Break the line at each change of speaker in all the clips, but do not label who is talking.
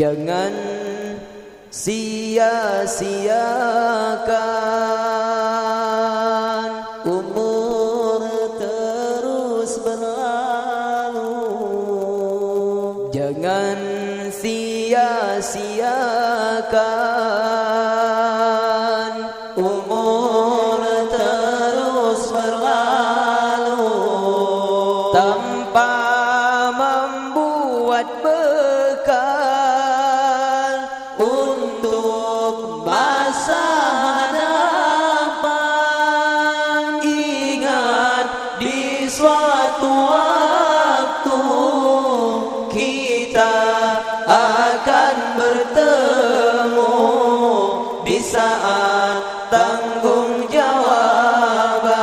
Jangan sia-siakan
umur terus berlalu.
Jangan sia-siakan
umur terus berlalu
tanpa membuat bekal
untuk masa hadapan. Ingat di suatu waktu kita akan bertemu di saat tanggung jawaban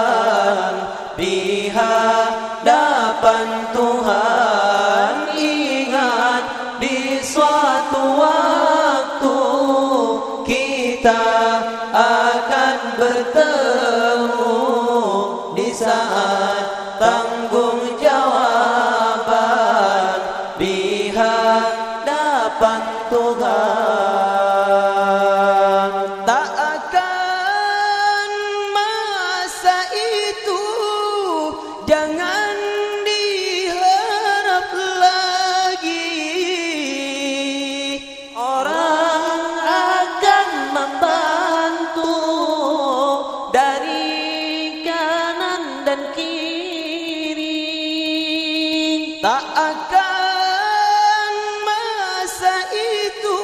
di hadapan Tuhan. Ingat di suatu waktu kita akan bertemu di saat tanggung jawaban di hadapan Tuhan.
Tak akan masa itu jangan diharap lagi.
Orang akan membantu dari kanan dan kiri.
Tak akan masa itu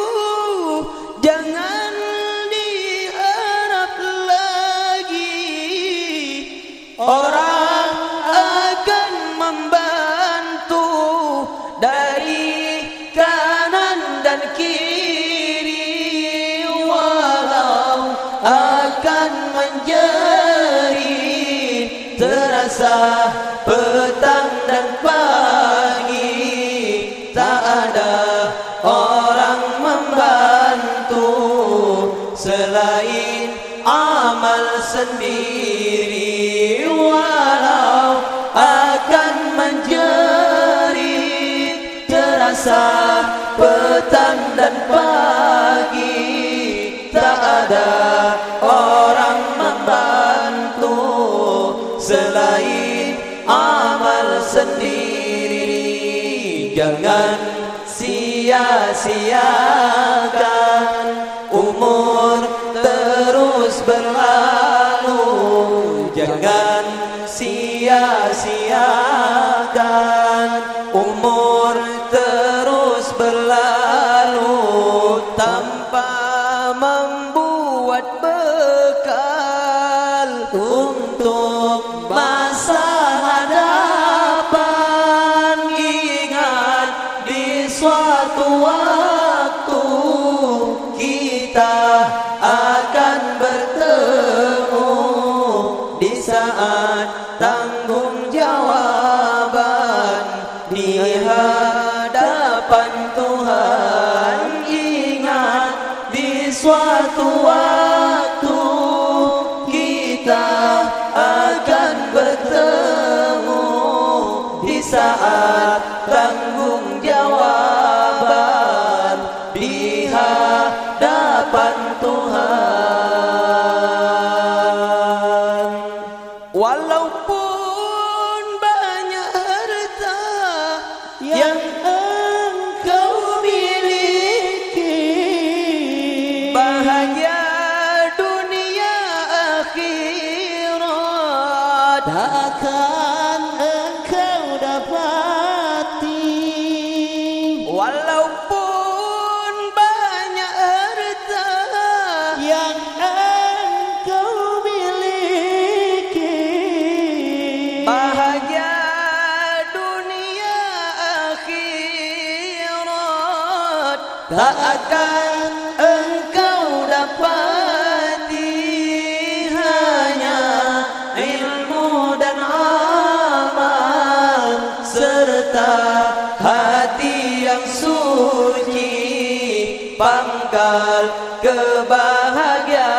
jangan diharap lagi. Orang akan membantu dari kanan dan kiri,
Walau akan menjerit terasa petang dan pagi, tak ada orang membantu selain amal sendiri. Walau akan menjerit terasa petang dan pagi, tak ada orang membantu selain amal sendiri. Jangan sia-siakan umur terus berlalu. Jangan sia-siakan umur terus berlalu
tanpa membuat bekal
untuk masa hadapan. Ingat di suatu waktu kita akan bertemu di saat tanggung jawaban di hadapan Tuhan. Ingat di suatu waktu kita akan bertemu di saat tanggung jawaban di hadapan Tuhan.
Walaupun banyak harta
Yang engkau miliki,
bahagia dunia akhirat,
tak akan engkau dapati.
walaupun banyak harta
Yang engkau miliki,
bahagia dunia akhirat,
tak akan engkau dapati. Hanya ilmu dan amal serta hati yang suci, pangkal kebahagiaan.